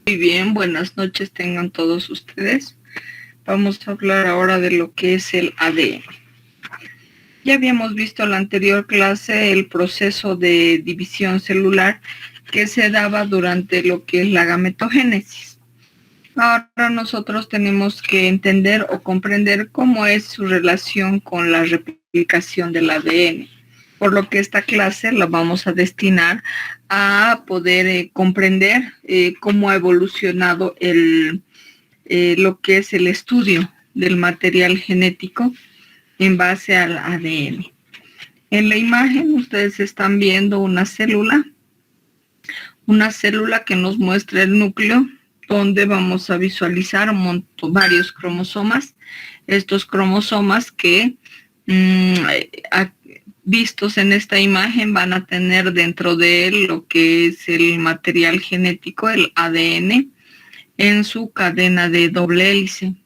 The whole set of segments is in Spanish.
Muy bien, buenas noches tengan todos ustedes. Vamos a hablar ahora de lo que es el ADN. Ya habíamos visto en la anterior clase el proceso de división celular que se daba durante lo que es la gametogénesis. Ahora nosotros tenemos que entender o comprender cómo es su relación con la replicación del ADN. Por lo que esta clase la vamos a destinar a poder comprender cómo ha evolucionado lo que es el estudio del material genético en base al ADN. En la imagen ustedes están viendo una célula que nos muestra el núcleo, donde vamos a visualizar varios cromosomas. Estos cromosomas que vistos en esta imagen van a tener dentro de él lo que es el material genético, el ADN, en su cadena de doble hélice.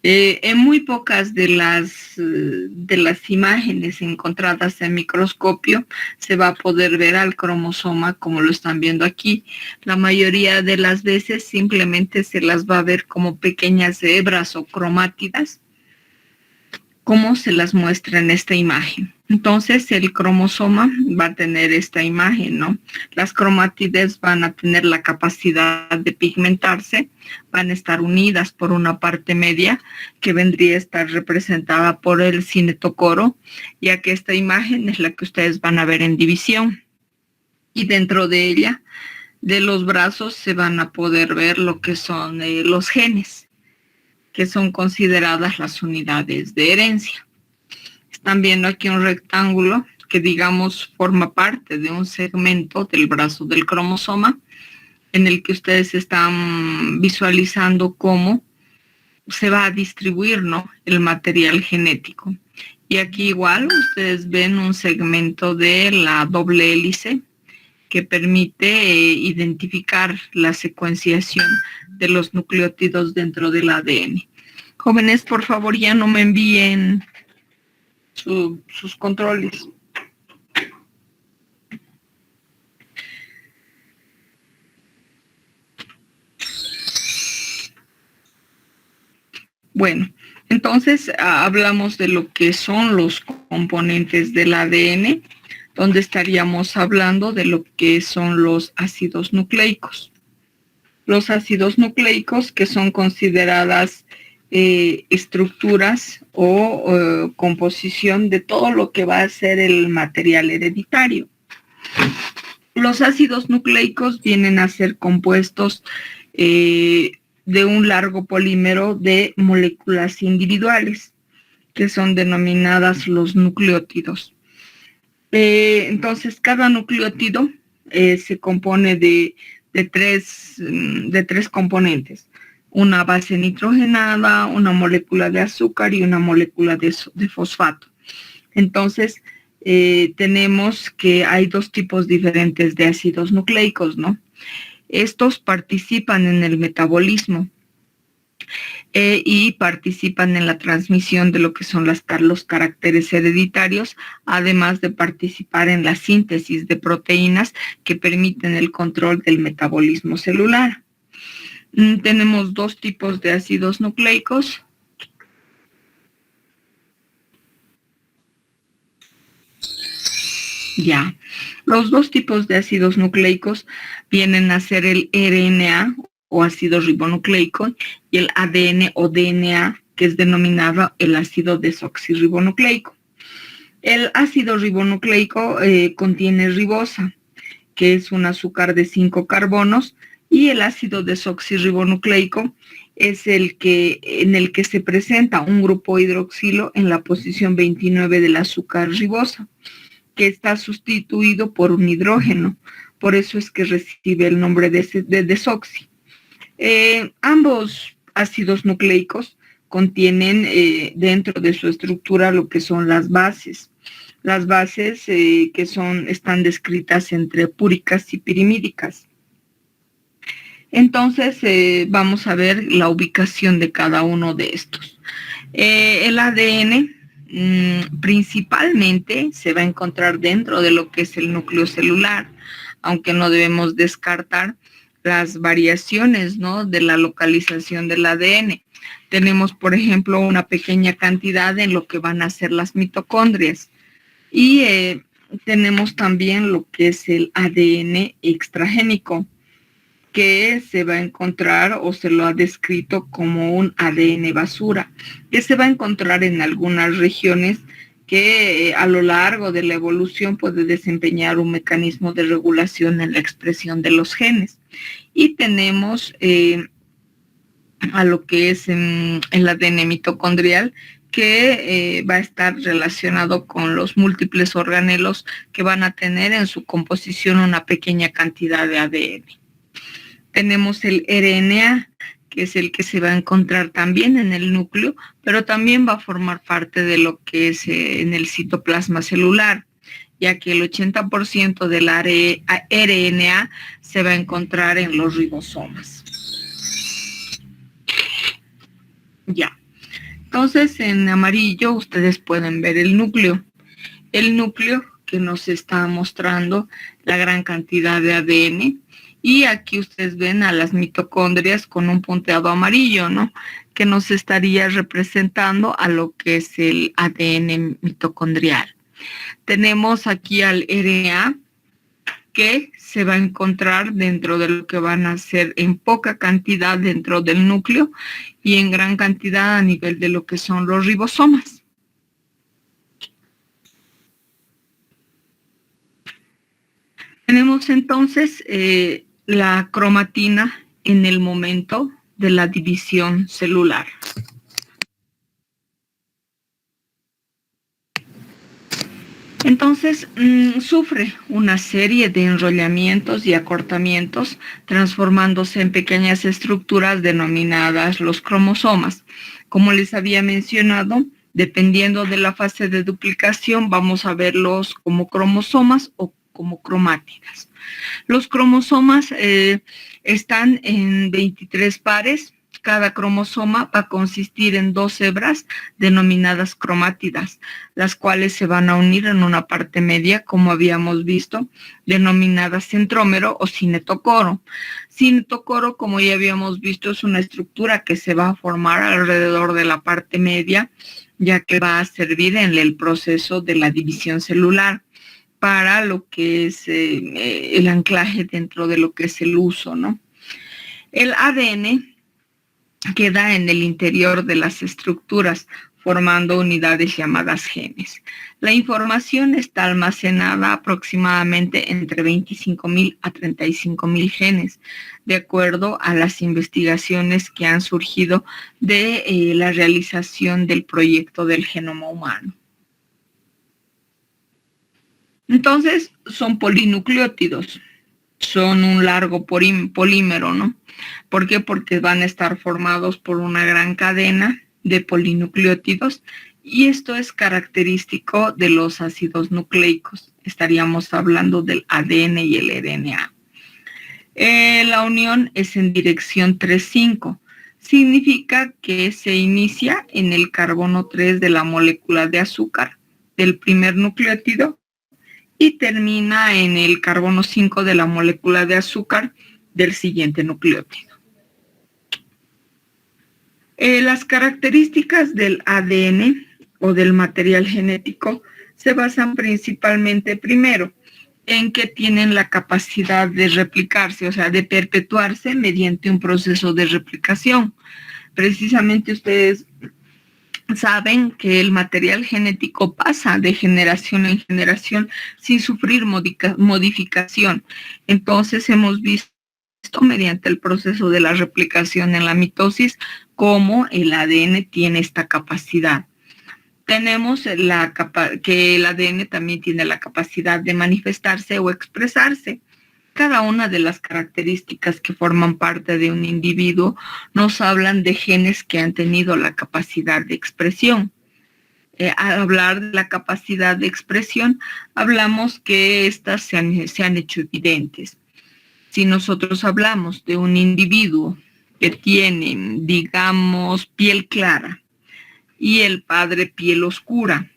En muy pocas de las imágenes encontradas en microscopio se va a poder ver al cromosoma como lo están viendo aquí. La mayoría de las veces simplemente se las va a ver como pequeñas hebras o cromátidas, como se las muestra en esta imagen. Entonces el cromosoma va a tener esta imagen, ¿no? Las cromátides van a tener la capacidad de pigmentarse, van a estar unidas por una parte media que vendría a estar representada por el cinetocoro, ya que esta imagen es la que ustedes van a ver en división. Y dentro de ella, de los brazos, se van a poder ver lo que son los genes, que son consideradas las unidades de herencia. Están viendo aquí un rectángulo que, digamos, forma parte de un segmento del brazo del cromosoma, en el que ustedes están visualizando cómo se va a distribuir, ¿no?, el material genético. Y aquí igual ustedes ven un segmento de la doble hélice que permite identificar la secuenciación de los nucleótidos dentro del ADN. Jóvenes, por favor, ya no me envíen sus controles. Bueno, entonces hablamos de lo que son los componentes del ADN, donde estaríamos hablando de lo que son los ácidos nucleicos. Los ácidos nucleicos, que son consideradas estructuras o composición de todo lo que va a ser el material hereditario. Los ácidos nucleicos vienen a ser compuestos de un largo polímero de moléculas individuales, que son denominadas los nucleótidos. Entonces, cada nucleótido se compone de tres componentes: una base nitrogenada, una molécula de azúcar y una molécula de fosfato. Entonces, tenemos que hay dos tipos diferentes de ácidos nucleicos, ¿no? Estos participan en el metabolismo y participan en la transmisión de lo que son los caracteres hereditarios, además de participar en la síntesis de proteínas que permiten el control del metabolismo celular. Tenemos dos tipos de ácidos nucleicos. Ya, los dos tipos de ácidos nucleicos vienen a ser el RNA o ácido ribonucleico y el ADN o DNA, que es denominado el ácido desoxirribonucleico. El ácido ribonucleico contiene ribosa, que es un azúcar de 5 carbonos, y el ácido desoxirribonucleico es en el que se presenta un grupo hidroxilo en la posición 29 del azúcar ribosa, que está sustituido por un hidrógeno. Por eso es que recibe el nombre de desoxi. Ambos ácidos nucleicos contienen dentro de su estructura lo que son las bases. Las bases están descritas entre púricas y pirimídicas. Entonces, vamos a ver la ubicación de cada uno de estos. El ADN principalmente se va a encontrar dentro de lo que es el núcleo celular, aunque no debemos descartar las variaciones, ¿no?, de la localización del ADN. Tenemos, por ejemplo, una pequeña cantidad en lo que van a ser las mitocondrias. Y tenemos también lo que es el ADN extragénico, que se va a encontrar o se lo ha descrito como un ADN basura, que se va a encontrar en algunas regiones que a lo largo de la evolución puede desempeñar un mecanismo de regulación en la expresión de los genes. Y tenemos a lo que es el ADN mitocondrial, que va a estar relacionado con los múltiples organelos que van a tener en su composición una pequeña cantidad de ADN. Tenemos el RNA, que es el que se va a encontrar también en el núcleo, pero también va a formar parte de lo que es en el citoplasma celular, ya que el 80% del RNA se va a encontrar en los ribosomas. Ya. Entonces, en amarillo ustedes pueden ver el núcleo. El núcleo que nos está mostrando la gran cantidad de ADN. Y aquí ustedes ven a las mitocondrias con un punteado amarillo, ¿no?, que nos estaría representando a lo que es el ADN mitocondrial. Tenemos aquí al RNA, que se va a encontrar dentro de lo que van a ser en poca cantidad dentro del núcleo y en gran cantidad a nivel de lo que son los ribosomas. Tenemos entonces la cromatina en el momento de la división celular. Entonces, sufre una serie de enrollamientos y acortamientos, transformándose en pequeñas estructuras denominadas los cromosomas. Como les había mencionado, dependiendo de la fase de duplicación, vamos a verlos como cromosomas o como cromátidas. Los cromosomas están en 23 pares. Cada cromosoma va a consistir en 2 hebras denominadas cromátidas, las cuales se van a unir en una parte media, como habíamos visto, denominada centrómero o cinetocoro. Cinetocoro, como ya habíamos visto, es una estructura que se va a formar alrededor de la parte media, ya que va a servir en el proceso de la división celular para lo que es el anclaje dentro de lo que es el uso, ¿no? El ADN queda en el interior de las estructuras, formando unidades llamadas genes. La información está almacenada aproximadamente entre 25.000 a 35.000 genes, de acuerdo a las investigaciones que han surgido de la realización del proyecto del genoma humano. Entonces, son polinucleótidos, son un largo polímero, ¿no? ¿Por qué? Porque van a estar formados por una gran cadena de polinucleótidos y esto es característico de los ácidos nucleicos. Estaríamos hablando del ADN y el RNA. La unión es en dirección 3,5. Significa que se inicia en el carbono 3 de la molécula de azúcar del primer nucleótido y termina en el carbono 5 de la molécula de azúcar del siguiente nucleótido. Las características del ADN o del material genético se basan principalmente, primero, en que tienen la capacidad de replicarse, o sea, de perpetuarse mediante un proceso de replicación. Precisamente ustedes saben que el material genético pasa de generación en generación sin sufrir modificación. Entonces hemos visto mediante el proceso de la replicación en la mitosis cómo el ADN tiene esta capacidad. Tenemos que el ADN también tiene la capacidad de manifestarse o expresarse. Cada una de las características que forman parte de un individuo nos hablan de genes que han tenido la capacidad de expresión. Al hablar de la capacidad de expresión, hablamos que estas se han hecho evidentes. Si nosotros hablamos de un individuo que tiene, digamos, piel clara y el padre piel oscura,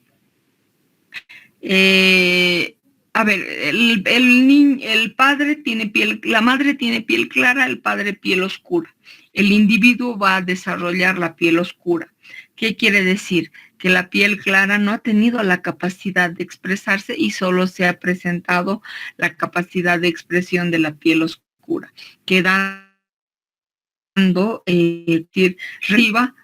A ver, el padre tiene piel, la madre tiene piel clara, el padre piel oscura. El individuo va a desarrollar la piel oscura. ¿Qué quiere decir? Que la piel clara no ha tenido la capacidad de expresarse y solo se ha presentado la capacidad de expresión de la piel oscura, quedando arriba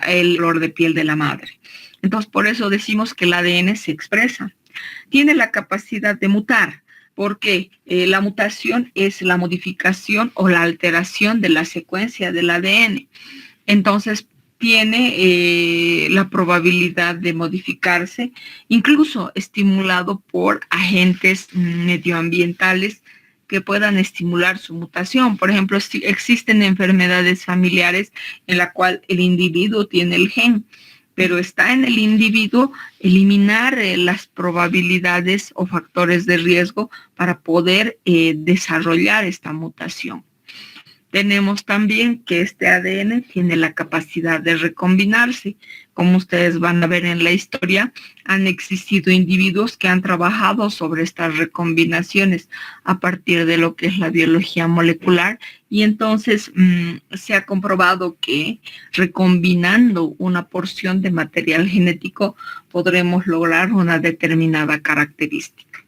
el color de piel de la madre. Entonces, por eso decimos que el ADN se expresa. Tiene la capacidad de mutar, porque la mutación es la modificación o la alteración de la secuencia del ADN. Entonces, tiene la probabilidad de modificarse, incluso estimulado por agentes medioambientales que puedan estimular su mutación. Por ejemplo, existen enfermedades familiares en la cual el individuo tiene el gen, pero está en el individuo eliminar las probabilidades o factores de riesgo para poder desarrollar esta mutación. Tenemos también que este ADN tiene la capacidad de recombinarse. Como ustedes van a ver en la historia, han existido individuos que han trabajado sobre estas recombinaciones a partir de lo que es la biología molecular, y entonces se ha comprobado que recombinando una porción de material genético podremos lograr una determinada característica.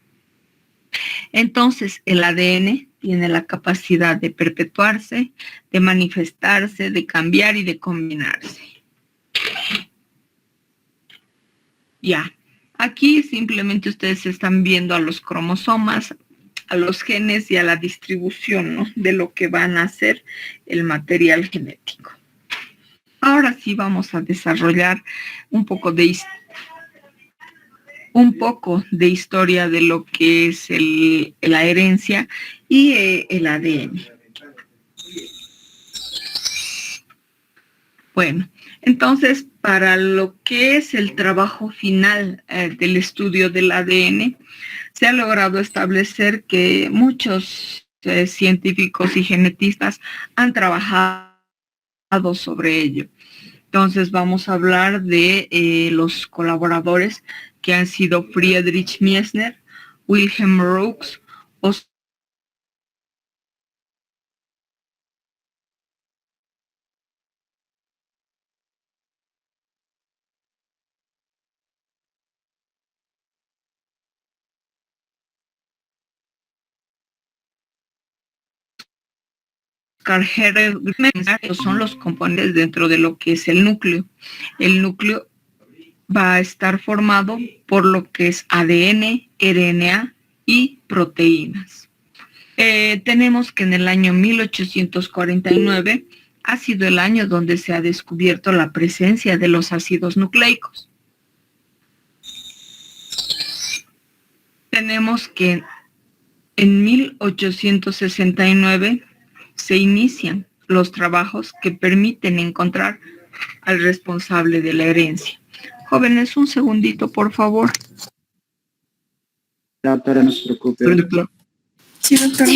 Entonces, el ADN tiene la capacidad de perpetuarse, de manifestarse, de cambiar y de combinarse. Ya, aquí simplemente ustedes están viendo a los cromosomas, a los genes y a la distribución, ¿no?, de lo que van a ser el material genético. Ahora sí vamos a desarrollar un poco de historia de lo que es la herencia y el ADN. Bueno, entonces, para lo que es el trabajo final del estudio del ADN, se ha logrado establecer que muchos científicos y genetistas han trabajado sobre ello. Entonces, vamos a hablar de los colaboradores que han sido Friedrich Miesner, Wilhelm Rooks, Oscar Herrera, son los componentes dentro de lo que es el núcleo. El núcleo va a estar formado por lo que es ADN, RNA y proteínas. Tenemos que en el año 1849 ha sido el año donde se ha descubierto la presencia de los ácidos nucleicos. Tenemos que en 1869 se inician los trabajos que permiten encontrar al responsable de la herencia. Jóvenes, un segundito, por favor. Doctora, no se preocupe. Sí, doctora.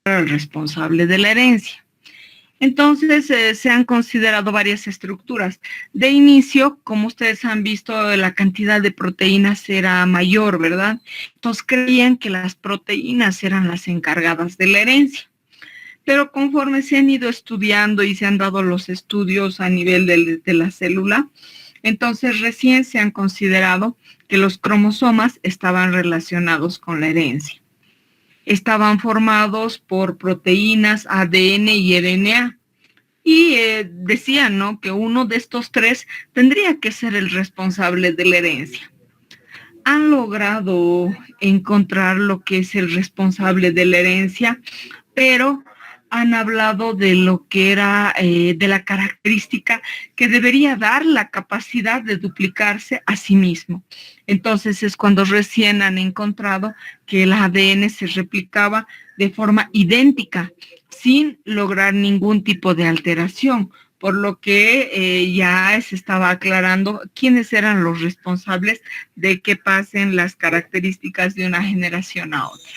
El responsable de la herencia. Entonces, se han considerado varias estructuras. De inicio, como ustedes han visto, la cantidad de proteínas era mayor, ¿verdad? Entonces, creían que las proteínas eran las encargadas de la herencia. Pero conforme se han ido estudiando y se han dado los estudios a nivel de la célula, entonces recién se han considerado que los cromosomas estaban relacionados con la herencia. Estaban formados por proteínas, ADN y RNA. Y decían, ¿no?, que uno de estos tres tendría que ser el responsable de la herencia. Han logrado encontrar lo que es el responsable de la herencia, pero han hablado de lo que era, de la característica que debería dar la capacidad de duplicarse a sí mismo. Entonces es cuando recién han encontrado que el ADN se replicaba de forma idéntica, sin lograr ningún tipo de alteración, por lo que ya se estaba aclarando quiénes eran los responsables de que pasen las características de una generación a otra.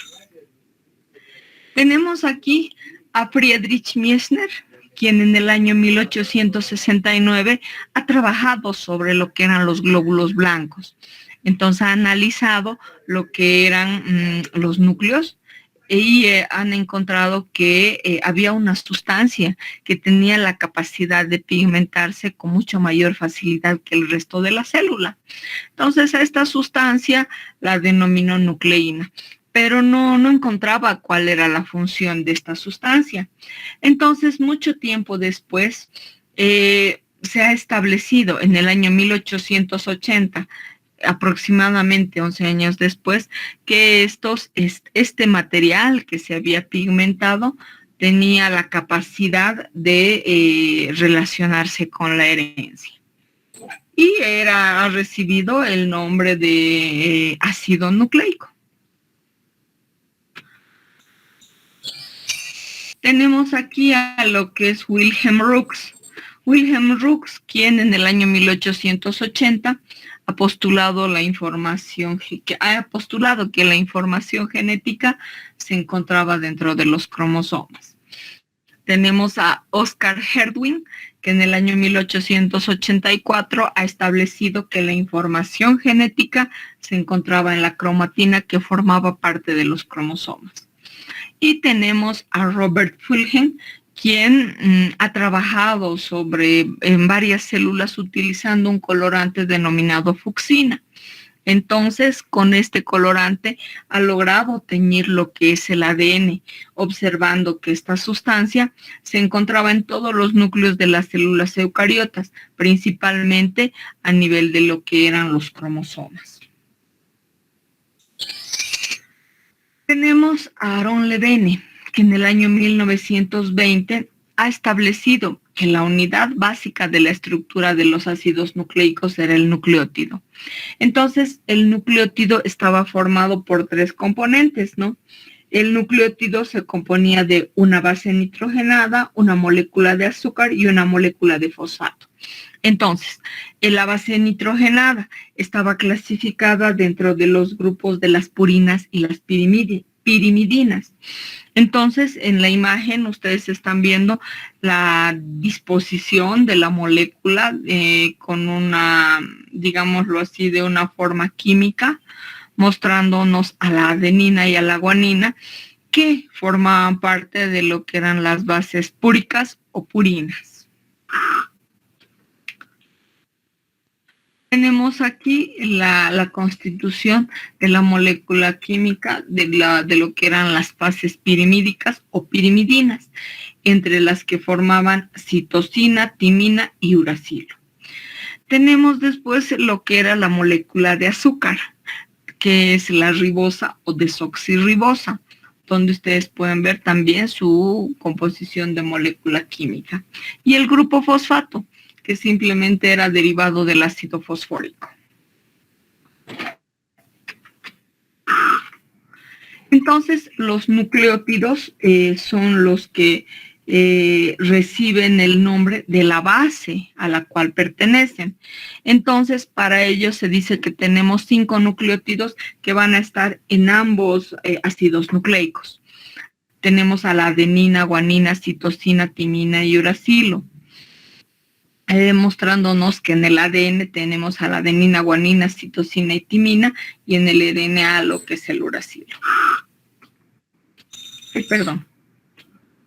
Tenemos aquí a Friedrich Miesner, quien en el año 1869 ha trabajado sobre lo que eran los glóbulos blancos. Entonces ha analizado lo que eran los núcleos y han encontrado que había una sustancia que tenía la capacidad de pigmentarse con mucho mayor facilidad que el resto de la célula. Entonces a esta sustancia la denominó nucleína, pero no encontraba cuál era la función de esta sustancia. Entonces, mucho tiempo después, se ha establecido en el año 1880, aproximadamente 11 años después, que este material que se había pigmentado tenía la capacidad de relacionarse con la herencia. Y ha recibido el nombre de ácido nucleico. Tenemos aquí a lo que es Wilhelm Rooks. Wilhelm Rooks, quien en el año 1880 ha postulado que la información genética se encontraba dentro de los cromosomas. Tenemos a Oscar Hertwig, que en el año 1884 ha establecido que la información genética se encontraba en la cromatina que formaba parte de los cromosomas. Y tenemos a Robert Fulgen, quien ha trabajado en varias células utilizando un colorante denominado fucsina. Entonces, con este colorante ha logrado teñir lo que es el ADN, observando que esta sustancia se encontraba en todos los núcleos de las células eucariotas, principalmente a nivel de lo que eran los cromosomas. Tenemos a Aaron Levene, que en el año 1920 ha establecido que la unidad básica de la estructura de los ácidos nucleicos era el nucleótido. Entonces, el nucleótido estaba formado por 3 componentes, ¿no? El nucleótido se componía de una base nitrogenada, una molécula de azúcar y una molécula de fosfato. Entonces, la base nitrogenada estaba clasificada dentro de los grupos de las purinas y las pirimidinas. Entonces, en la imagen ustedes están viendo la disposición de la molécula con una, digámoslo así, de una forma química, mostrándonos a la adenina y a la guanina, que formaban parte de lo que eran las bases púricas o purinas. Tenemos aquí la constitución de la molécula química de lo que eran las bases pirimídicas o pirimidinas, entre las que formaban citosina, timina y uracilo. Tenemos después lo que era la molécula de azúcar, que es la ribosa o desoxirribosa, donde ustedes pueden ver también su composición de molécula química. Y el grupo fosfato, que simplemente era derivado del ácido fosfórico. Entonces, los nucleótidos son los que reciben el nombre de la base a la cual pertenecen. Entonces, para ello se dice que tenemos 5 nucleótidos que van a estar en ambos ácidos nucleicos. Tenemos a la adenina, guanina, citosina, timina y uracilo. Demostrándonos que en el ADN tenemos a la adenina, guanina, citosina y timina, y en el RNA lo que es el uracilo.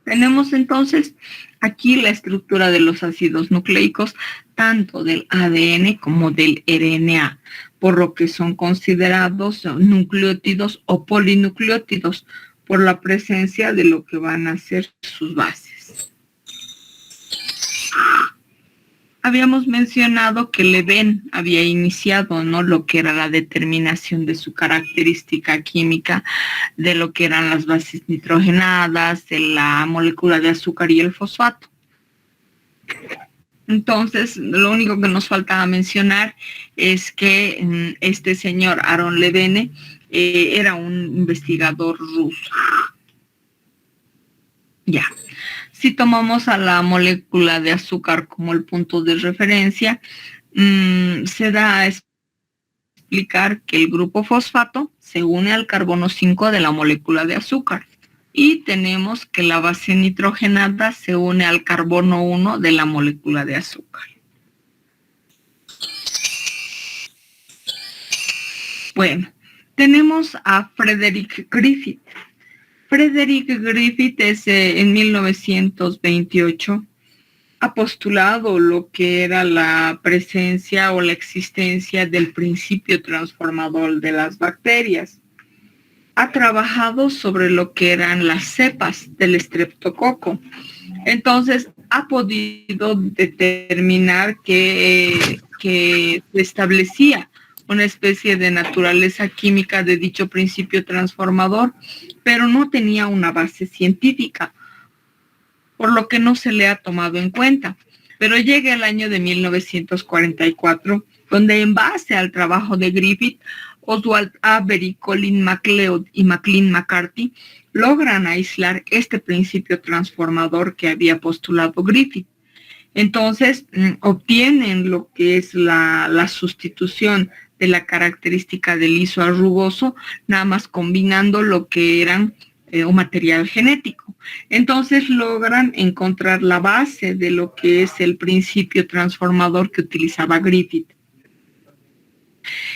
Tenemos entonces aquí la estructura de los ácidos nucleicos, tanto del ADN como del RNA, por lo que son considerados nucleótidos o polinucleótidos, por la presencia de lo que van a ser sus bases. habíamos mencionado que Leven había iniciado, ¿no?, lo que era la determinación de su característica química, de lo que eran las bases nitrogenadas, de la molécula de azúcar y el fosfato. Entonces, lo único que nos faltaba mencionar es que este señor Aron Levene era un investigador ruso. Ya. Si tomamos a la molécula de azúcar como el punto de referencia, se da a explicar que el grupo fosfato se une al carbono 5 de la molécula de azúcar. Y tenemos que la base nitrogenada se une al carbono 1 de la molécula de azúcar. Bueno, tenemos a Frederick Griffith. Frederick Griffith en 1928 ha postulado lo que era la presencia o la existencia del principio transformador de las bacterias. Ha trabajado sobre lo que eran las cepas del estreptococo. Entonces, ha podido determinar que se establecía una especie de naturaleza química de dicho principio transformador, pero no tenía una base científica, por lo que no se le ha tomado en cuenta. Pero llega el año de 1944, donde en base al trabajo de Griffith, Oswald Avery, Colin MacLeod y Maclean McCarthy logran aislar este principio transformador que había postulado Griffith. Entonces, obtienen lo que es la sustitución de la característica del liso a rugoso, nada más combinando lo que eran un material genético. Entonces logran encontrar la base de lo que es el principio transformador que utilizaba Griffith.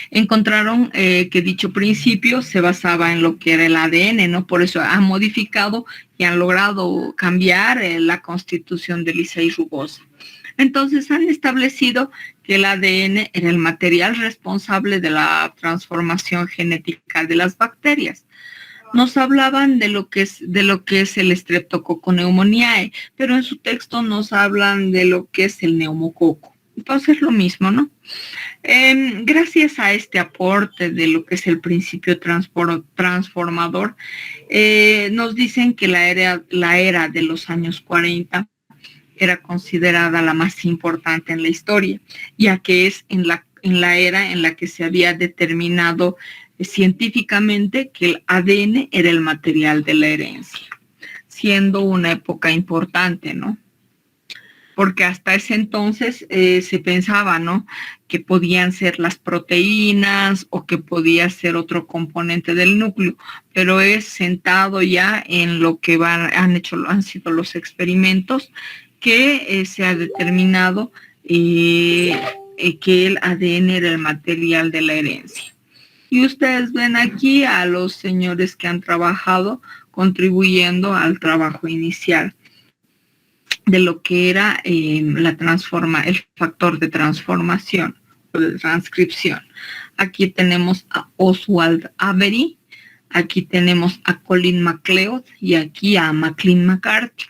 Encontraron que dicho principio se basaba en lo que era el ADN, ¿no? Por eso han modificado y han logrado cambiar la constitución de lisa y rugosa. Entonces han establecido que el ADN era el material responsable de la transformación genética de las bacterias. Nos hablaban de lo que es el Streptococcus pneumoniae, pero en su texto nos hablan de lo que es el neumococo. Entonces lo mismo, ¿no? Gracias a este aporte de lo que es el principio transformador, nos dicen que la era de los años 40 era considerada la más importante en la historia, ya que es en la era en la que se había determinado científicamente que el ADN era el material de la herencia, siendo una época importante, ¿no? Porque hasta ese entonces se pensaba, ¿no?, que podían ser las proteínas o que podía ser otro componente del núcleo, pero es sentado ya en lo que han sido los experimentos que se ha determinado que el ADN era el material de la herencia. Y ustedes ven aquí a los señores que han trabajado contribuyendo al trabajo inicial de lo que era el factor de transformación o de transcripción. Aquí tenemos a Oswald Avery, aquí tenemos a Colin MacLeod y aquí a Maclean McCarthy,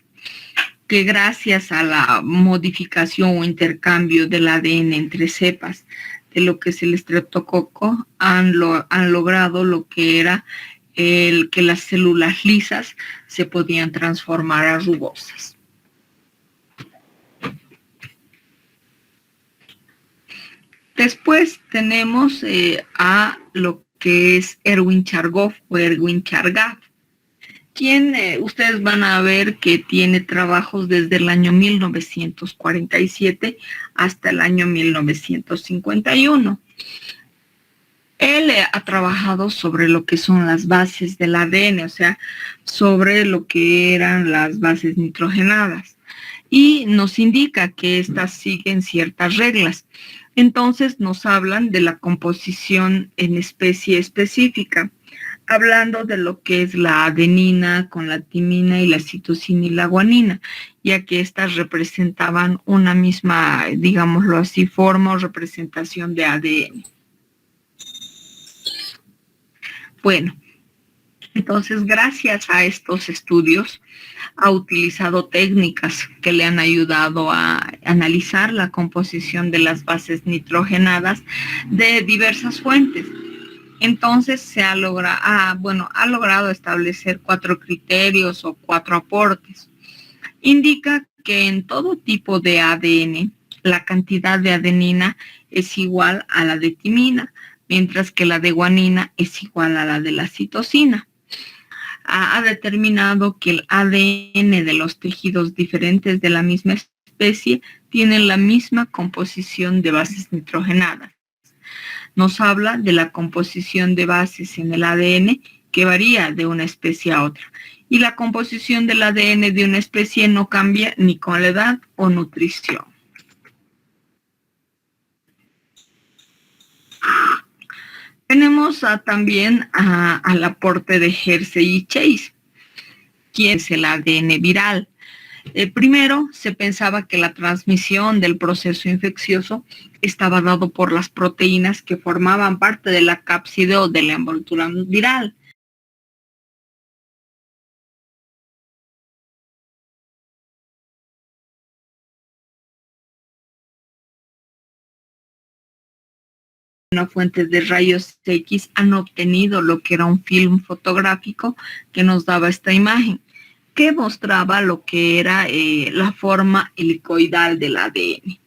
que gracias a la modificación o intercambio del ADN entre cepas de lo que es el estreptococo han logrado lo que era que las células lisas se podían transformar a rugosas. Después tenemos a lo que es Erwin Chargaff o Erwin Chargaff, quien ustedes van a ver que tiene trabajos desde el año 1947 hasta el año 1951. Él ha trabajado sobre lo que son las bases del ADN, o sea, sobre lo que eran las bases nitrogenadas, y nos indica que estas siguen ciertas reglas. Entonces nos hablan de la composición en especie específica, hablando de lo que es la adenina con la timina y la citosina y la guanina, ya que estas representaban una misma, digámoslo así, forma o representación de ADN. Bueno, Entonces, gracias a estos estudios, ha utilizado técnicas que le han ayudado a analizar la composición de las bases nitrogenadas de diversas fuentes. Entonces ha logrado establecer 4 criterios o 4 aportes. Indica que en todo tipo de ADN la cantidad de adenina es igual a la de timina, mientras que la de guanina es igual a la de la citosina. Ha determinado que el ADN de los tejidos diferentes de la misma especie tienen la misma composición de bases nitrogenadas. Nos habla de la composición de bases en el ADN que varía de una especie a otra. Y la composición del ADN de una especie no cambia ni con la edad o nutrición. Tenemos también al aporte de Hersey y Chase. ¿Quién es el ADN viral? Primero, se pensaba que la transmisión del proceso infeccioso estaba dado por las proteínas que formaban parte de la cápside o de la envoltura viral. Una fuente de rayos X han obtenido lo que era un film fotográfico que nos daba esta imagen, que mostraba lo que era la forma helicoidal del ADN.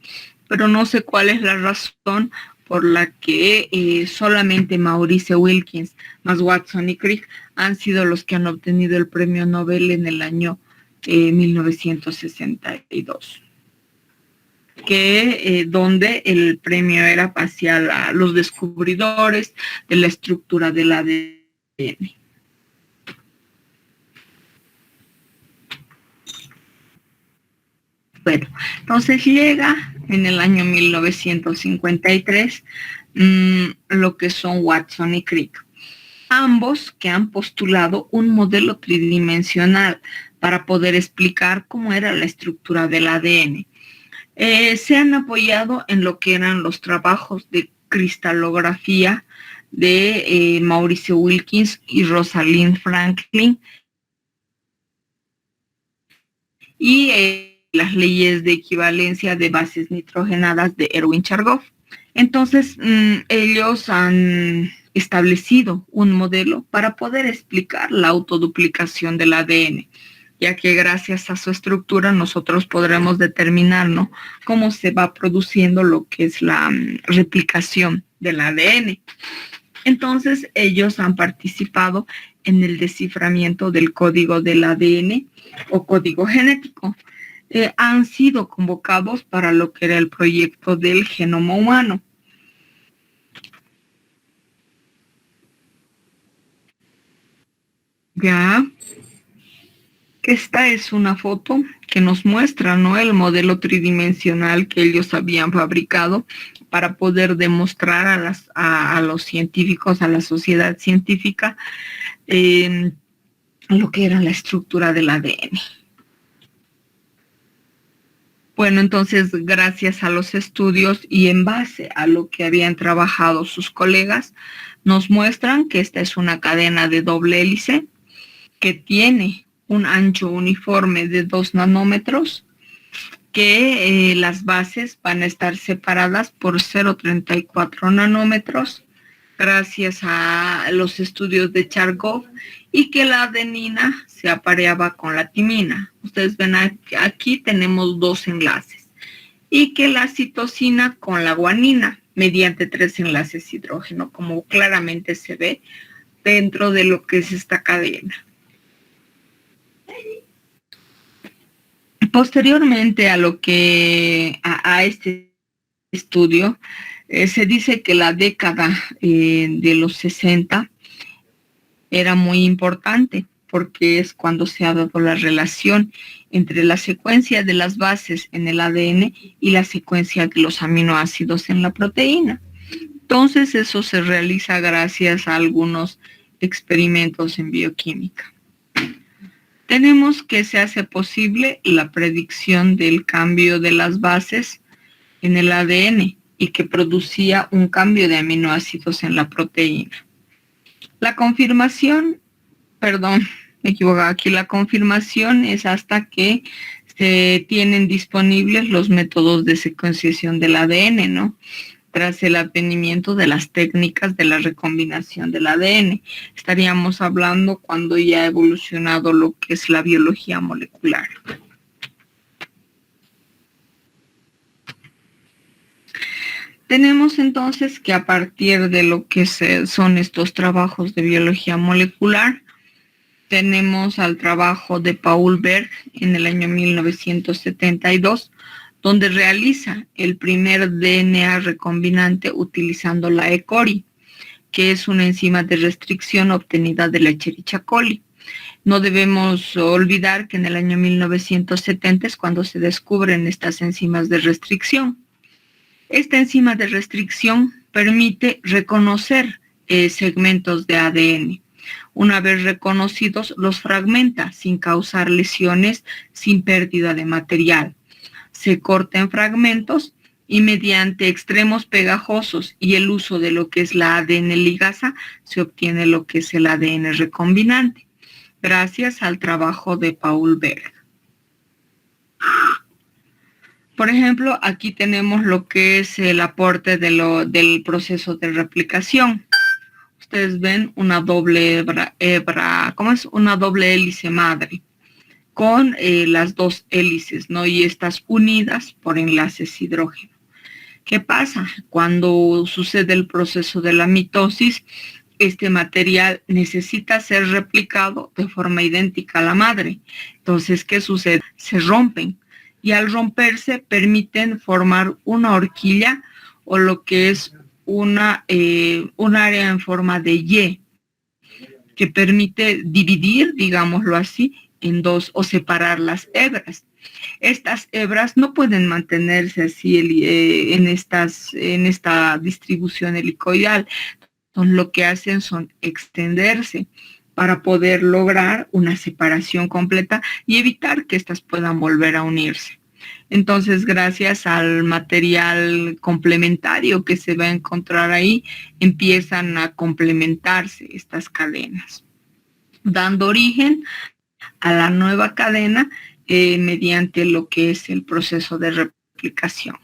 Pero no sé cuál es la razón por la que solamente Maurice Wilkins, más Watson y Crick han sido los que han obtenido el premio Nobel en el año 1962. Donde el premio era hacia los descubridores de la estructura del ADN. Bueno, entonces llega en el año 1953 lo que son Watson y Crick. Ambos que han postulado un modelo tridimensional para poder explicar cómo era la estructura del ADN. Se han apoyado en lo que eran los trabajos de cristalografía de Mauricio Wilkins y Rosalind Franklin y las leyes de equivalencia de bases nitrogenadas de Erwin Chargaff. Entonces, ellos han establecido un modelo para poder explicar la autoduplicación del ADN, ya que gracias a su estructura nosotros podremos determinar, ¿no?, cómo se va produciendo lo que es la replicación del ADN. Entonces, ellos han participado en el desciframiento del código del ADN o código genético. Han sido convocados para lo que era el proyecto del genoma humano. Ya. Esta es una foto que nos muestra, ¿no?, el modelo tridimensional que ellos habían fabricado para poder demostrar a los científicos, a la sociedad científica, lo que era la estructura del ADN. Bueno, entonces, gracias a los estudios y en base a lo que habían trabajado sus colegas, nos muestran que esta es una cadena de doble hélice que tiene un ancho uniforme de 2 nanómetros, que las bases van a estar separadas por 0,34 nanómetros, gracias a los estudios de Chargaff, y que la adenina se apareaba con la timina. Ustedes ven aquí tenemos 2 enlaces, y que la citosina con la guanina, mediante 3 enlaces hidrógeno, como claramente se ve dentro de lo que es esta cadena. Posteriormente a este estudio, se dice que la década de los 60 era muy importante porque es cuando se ha dado la relación entre la secuencia de las bases en el ADN y la secuencia de los aminoácidos en la proteína. Entonces eso se realiza gracias a algunos experimentos en bioquímica. Tenemos que se hace posible la predicción del cambio de las bases en el ADN y que producía un cambio de aminoácidos en la proteína. La confirmación perdón, me equivocaba aquí, la confirmación es hasta que se tienen disponibles los métodos de secuenciación del ADN, ¿no? Tras el advenimiento de las técnicas de la recombinación del ADN. Estaríamos hablando cuando ya ha evolucionado lo que es la biología molecular. Tenemos entonces que a partir de lo que son estos trabajos de biología molecular, tenemos al trabajo de Paul Berg en el año 1972, donde realiza el primer DNA recombinante utilizando la E. coli, que es una enzima de restricción obtenida de la Escherichia coli. No debemos olvidar que en el año 1970 es cuando se descubren estas enzimas de restricción. Esta enzima de restricción permite reconocer segmentos de ADN. Una vez reconocidos, los fragmenta sin causar lesiones, sin pérdida de material. Se corta en fragmentos y mediante extremos pegajosos y el uso de lo que es la ADN ligasa, se obtiene lo que es el ADN recombinante, gracias al trabajo de Paul Berg. Por ejemplo, aquí tenemos lo que es el aporte del proceso de replicación. Ustedes ven una doble una doble hélice madre con las dos hélices, ¿no? Y estas unidas por enlaces hidrógeno. ¿Qué pasa? Cuando sucede el proceso de la mitosis, este material necesita ser replicado de forma idéntica a la madre. Entonces, ¿qué sucede? Se rompen. Y al romperse permiten formar una horquilla o lo que es un área en forma de Y que permite dividir, digámoslo así, en dos o separar las hebras. Estas hebras no pueden mantenerse así en esta distribución helicoidal. Entonces, lo que hacen son extenderse para poder lograr una separación completa y evitar que éstas puedan volver a unirse. Entonces, gracias al material complementario que se va a encontrar ahí, empiezan a complementarse estas cadenas, dando origen a la nueva cadena mediante lo que es el proceso de replicación.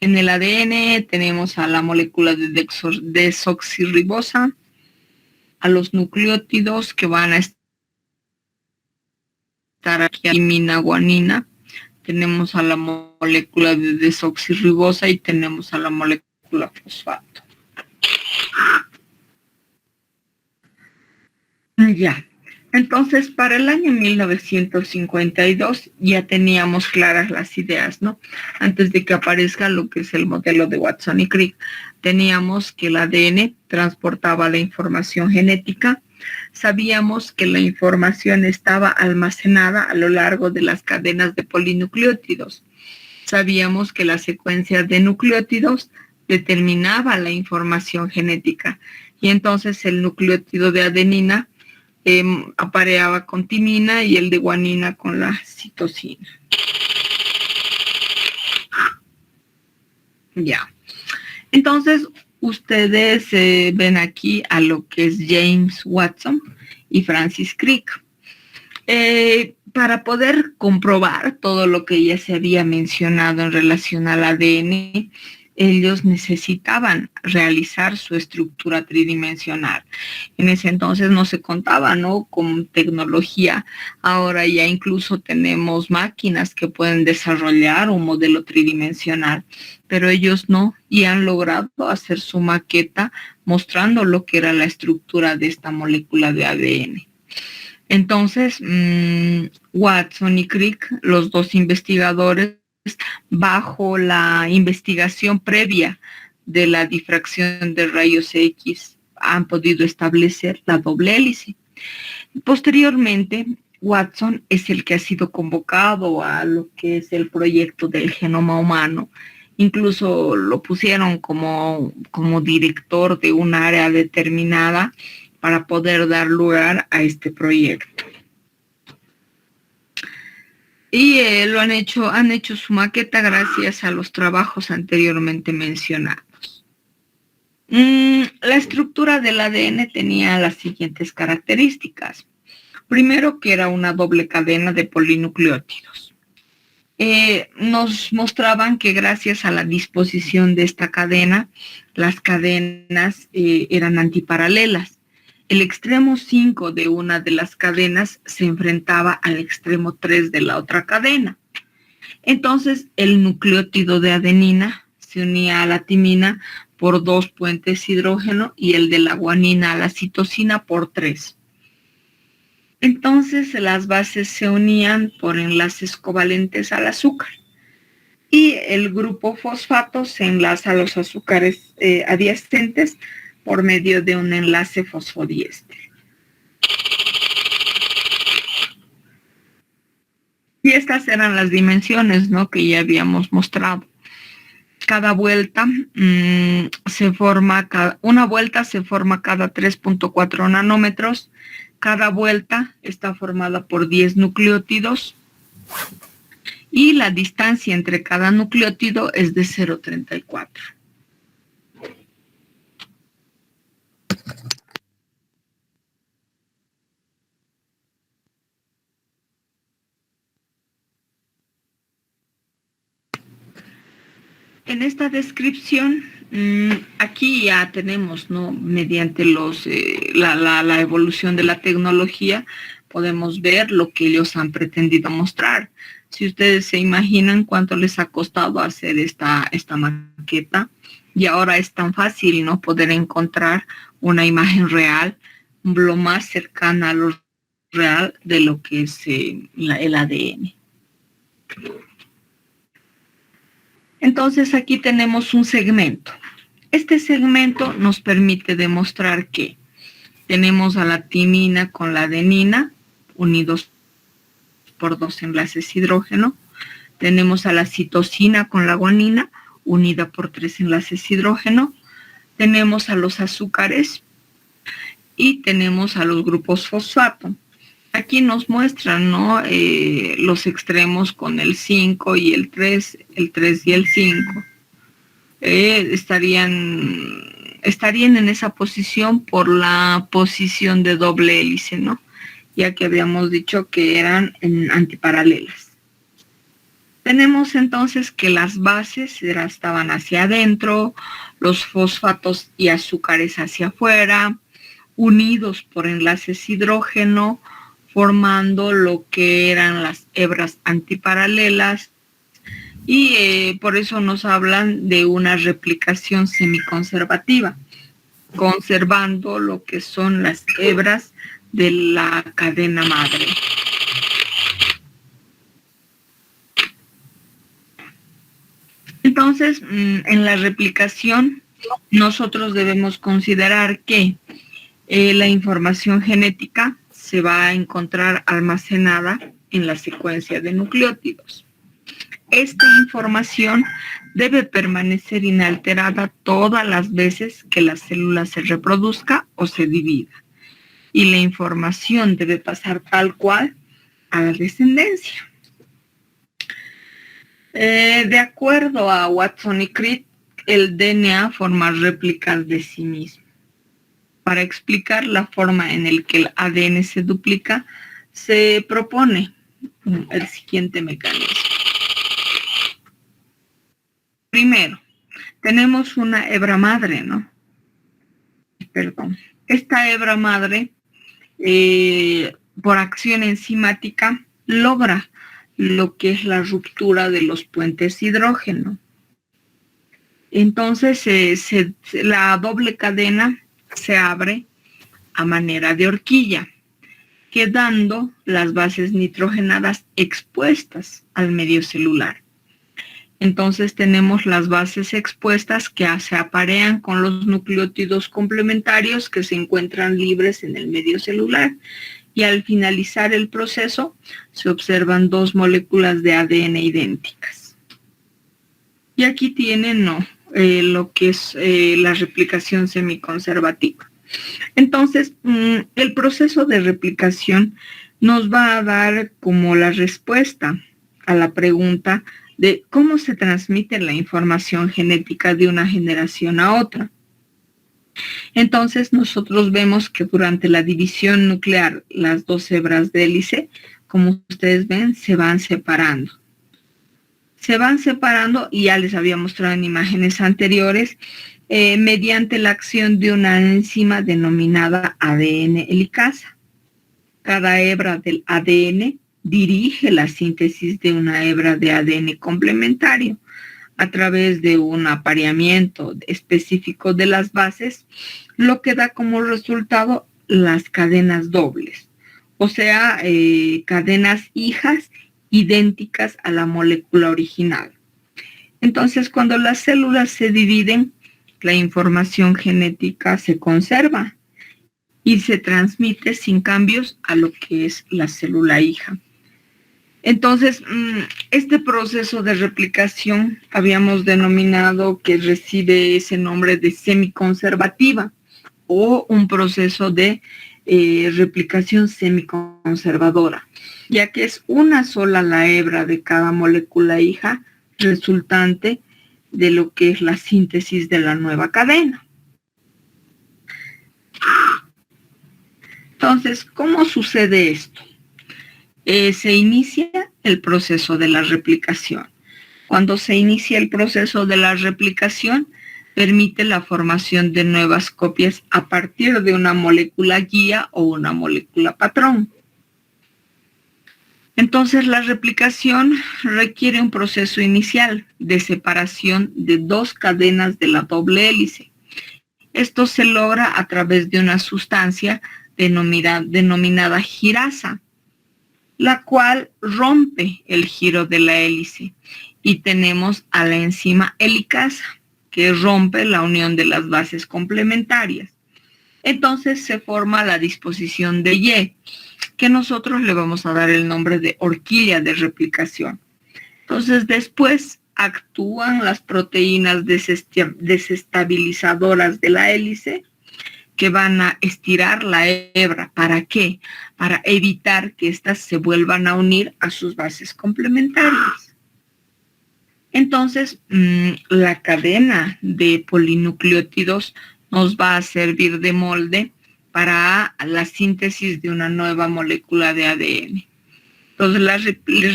En el ADN tenemos a la molécula de desoxirribosa, a los nucleótidos que van a estar aquí, timina, guanina, tenemos a la molécula de desoxirribosa y tenemos a la molécula fosfato. Ya. Entonces, para el año 1952 ya teníamos claras las ideas, ¿no? Antes de que aparezca lo que es el modelo de Watson y Crick, teníamos que el ADN transportaba la información genética, sabíamos que la información estaba almacenada a lo largo de las cadenas de polinucleótidos, sabíamos que la secuencia de nucleótidos determinaba la información genética y entonces el nucleótido de adenina apareaba con timina y el de guanina con la citosina. Ya. Entonces, ustedes ven aquí a lo que es James Watson y Francis Crick. Para poder comprobar todo lo que ya se había mencionado en relación al ADN, ellos necesitaban realizar su estructura tridimensional. En ese entonces no se contaba, ¿no?, con tecnología. Ahora ya incluso tenemos máquinas que pueden desarrollar un modelo tridimensional, pero ellos no, y han logrado hacer su maqueta mostrando lo que era la estructura de esta molécula de ADN. Entonces, Watson y Crick, los dos investigadores, bajo la investigación previa de la difracción de rayos X, han podido establecer la doble hélice. Posteriormente, Watson es el que ha sido convocado a lo que es el proyecto del genoma humano. Incluso lo pusieron como director de un área determinada para poder dar lugar a este proyecto. Y han hecho su maqueta gracias a los trabajos anteriormente mencionados. La estructura del ADN tenía las siguientes características. Primero, que era una doble cadena de polinucleótidos. Nos mostraban que gracias a la disposición de esta cadena, las cadenas eran antiparalelas. El extremo 5 de una de las cadenas se enfrentaba al extremo 3 de la otra cadena. Entonces, el nucleótido de adenina se unía a la timina por 2 puentes hidrógeno y el de la guanina a la citosina por 3. Entonces, las bases se unían por enlaces covalentes al azúcar y el grupo fosfato se enlaza a los azúcares adyacentes por medio de un enlace fosfodiéster. Y estas eran las dimensiones, ¿no?, que ya habíamos mostrado. Cada vuelta una vuelta se forma cada 3.4 nanómetros. Cada vuelta está formada por 10 nucleótidos y la distancia entre cada nucleótido es de 0,34. En esta descripción, aquí ya tenemos, ¿no?, mediante la evolución de la tecnología, podemos ver lo que ellos han pretendido mostrar. Si ustedes se imaginan cuánto les ha costado hacer esta maqueta, y ahora es tan fácil, ¿no?, poder encontrar una imagen real, lo más cercana a lo real de lo que es el ADN. Entonces aquí tenemos un segmento. Este segmento nos permite demostrar que tenemos a la timina con la adenina unidos por 2 enlaces hidrógeno. Tenemos a la citosina con la guanina unida por 3 enlaces hidrógeno. Tenemos a los azúcares y tenemos a los grupos fosfato. Aquí nos muestran, ¿no?, los extremos con el 5 y el 3 y el 5. Estarían en esa posición por la posición de doble hélice, ¿no?, ya que habíamos dicho que eran antiparalelas. Tenemos entonces que las bases estaban hacia adentro, los fosfatos y azúcares hacia afuera, unidos por enlaces hidrógeno, formando lo que eran las hebras antiparalelas, y por eso nos hablan de una replicación semiconservativa, conservando lo que son las hebras de la cadena madre. Entonces, en la replicación, nosotros debemos considerar que la información genética se va a encontrar almacenada en la secuencia de nucleótidos. Esta información debe permanecer inalterada todas las veces que la célula se reproduzca o se divida. Y la información debe pasar tal cual a la descendencia. De acuerdo a Watson y Crick, el DNA forma réplicas de sí mismo. Para explicar la forma en la que el ADN se duplica, se propone el siguiente mecanismo. Primero, tenemos una hebra madre, ¿no? Esta hebra madre, por acción enzimática, logra lo que es la ruptura de los puentes hidrógeno. Entonces, la doble cadena se abre a manera de horquilla, quedando las bases nitrogenadas expuestas al medio celular. Entonces tenemos las bases expuestas que se aparean con los nucleótidos complementarios que se encuentran libres en el medio celular, y al finalizar el proceso se observan 2 moléculas de ADN idénticas. Y aquí tienen lo que es la replicación semiconservativa. Entonces, el proceso de replicación nos va a dar como la respuesta a la pregunta de cómo se transmite la información genética de una generación a otra. Entonces nosotros vemos que durante la división nuclear las dos hebras de hélice, como ustedes ven, se van separando. Se van separando y ya les había mostrado en imágenes anteriores mediante la acción de una enzima denominada ADN helicasa. Cada hebra del ADN dirige la síntesis de una hebra de ADN complementario a través de un apareamiento específico de las bases, lo que da como resultado las cadenas dobles, o sea, cadenas hijas idénticas a la molécula original. Entonces, cuando las células se dividen, la información genética se conserva y se transmite sin cambios a lo que es la célula hija. Entonces, este proceso de replicación habíamos denominado que recibe ese nombre de semiconservativa o un proceso de replicación semiconservadora, ya que es una sola la hebra de cada molécula hija resultante de lo que es la síntesis de la nueva cadena. Entonces, ¿cómo sucede esto? Se inicia el proceso de la replicación. Cuando se inicia el proceso de la replicación, permite la formación de nuevas copias a partir de una molécula guía o una molécula patrón. Entonces, la replicación requiere un proceso inicial de separación de dos cadenas de la doble hélice. Esto se logra a través de una sustancia denominada girasa, la cual rompe el giro de la hélice, y tenemos a la enzima helicasa, que rompe la unión de las bases complementarias. Entonces se forma la disposición de Y, que nosotros le vamos a dar el nombre de horquilla de replicación. Entonces después actúan las proteínas desestabilizadoras de la hélice, que van a estirar la hebra. ¿Para qué? Para evitar que éstas se vuelvan a unir a sus bases complementarias. Entonces, la cadena de polinucleótidos nos va a servir de molde para la síntesis de una nueva molécula de ADN. Entonces, la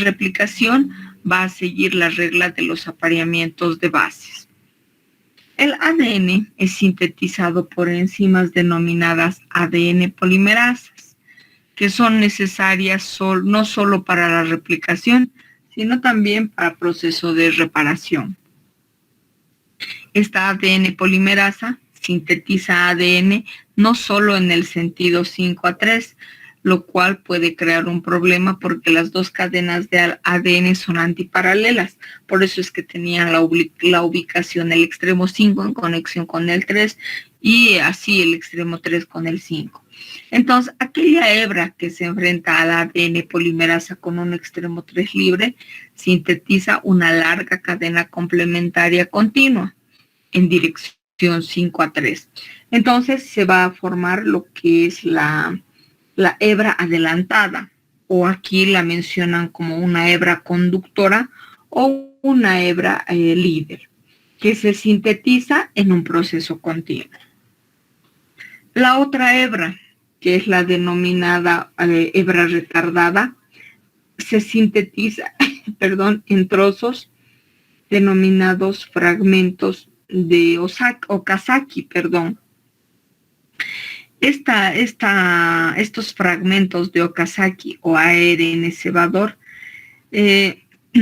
replicación va a seguir la regla de los apareamientos de bases. El ADN es sintetizado por enzimas denominadas ADN polimerasas, que son necesarias no solo para la replicación, sino también para el proceso de reparación. Esta ADN polimerasa sintetiza ADN no solo en el sentido 5:3, lo cual puede crear un problema porque las dos cadenas de ADN son antiparalelas. Por eso es que tenían la ubicación el extremo 5 en conexión con el 3 y así el extremo 3 con el 5. Entonces, aquella hebra que se enfrenta al ADN polimerasa con un extremo 3 libre sintetiza una larga cadena complementaria continua en dirección 5:3. Entonces, se va a formar lo que es la hebra adelantada, o aquí la mencionan como una hebra conductora o una hebra líder, que se sintetiza en un proceso continuo. La otra hebra, que es la denominada hebra retardada, se sintetiza en trozos denominados fragmentos de Okazaki. Estos fragmentos de Okazaki o ARN cebador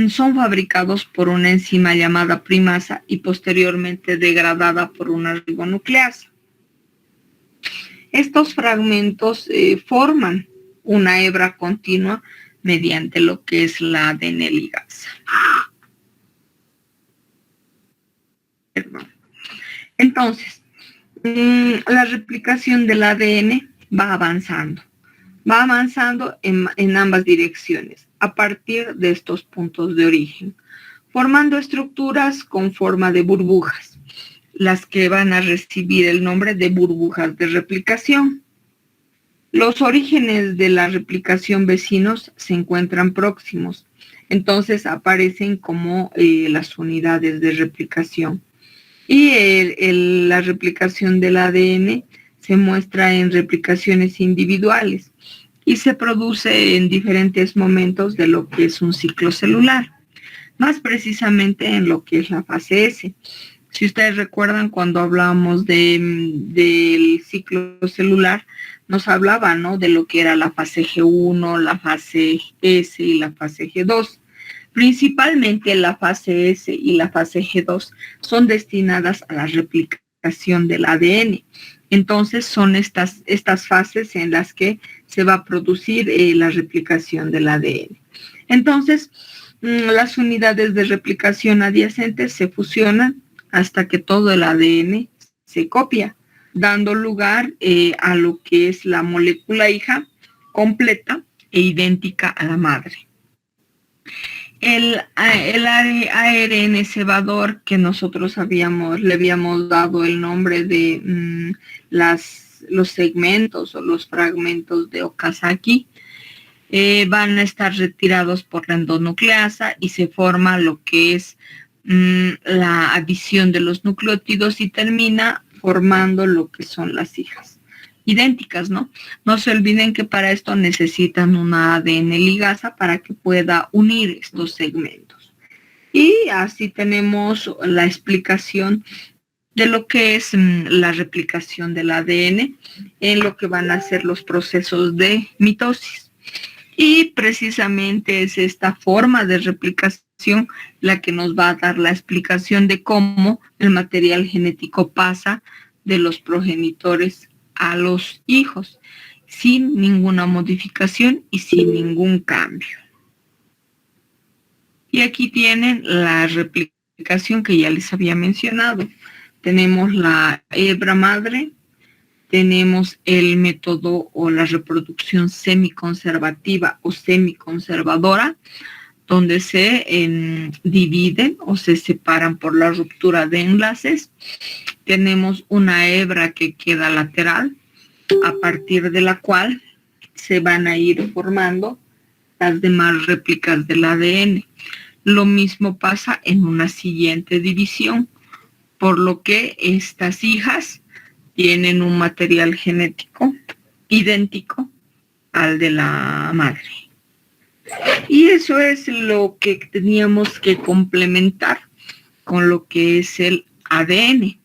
son fabricados por una enzima llamada primasa y posteriormente degradada por una ribonucleasa. Estos fragmentos forman una hebra continua mediante lo que es la ADN ligasa. Entonces, la replicación del ADN va avanzando en ambas direcciones a partir de estos puntos de origen, formando estructuras con forma de burbujas, las que van a recibir el nombre de burbujas de replicación. Los orígenes de la replicación vecinos se encuentran próximos Entonces aparecen como las unidades de replicación. Y la replicación del ADN se muestra en replicaciones individuales y se produce en diferentes momentos de lo que es un ciclo celular, más precisamente en lo que es la fase S. Si ustedes recuerdan, cuando hablábamos del ciclo celular, nos hablaba, ¿no?, de lo que era la fase G1, la fase S y la fase G2. Principalmente la fase S y la fase G2 son destinadas a la replicación del ADN. Entonces son estas fases en las que se va a producir la replicación del ADN. Entonces, las unidades de replicación adyacentes se fusionan hasta que todo el ADN se copia, dando lugar a lo que es la molécula hija completa e idéntica a la madre. El ARN cebador, que nosotros le habíamos dado el nombre de los segmentos o los fragmentos de Okazaki, van a estar retirados por la endonucleasa y se forma lo que es la adición de los nucleótidos y termina formando lo que son las hijas idénticas, ¿no? No se olviden que para esto necesitan una ADN ligasa para que pueda unir estos segmentos. Y así tenemos la explicación de lo que es la replicación del ADN en lo que van a ser los procesos de mitosis. Y precisamente es esta forma de replicación la que nos va a dar la explicación de cómo el material genético pasa de los progenitores a los hijos, sin ninguna modificación y sin ningún cambio. Y aquí tienen la replicación que ya les había mencionado. Tenemos la hebra madre, tenemos el método o la reproducción semiconservativa o semiconservadora, donde se dividen o se separan por la ruptura de enlaces. Tenemos una hebra que queda lateral, a partir de la cual se van a ir formando las demás réplicas del ADN. Lo mismo pasa en una siguiente división, por lo que estas hijas tienen un material genético idéntico al de la madre. Y eso es lo que teníamos que complementar con lo que es el ADN.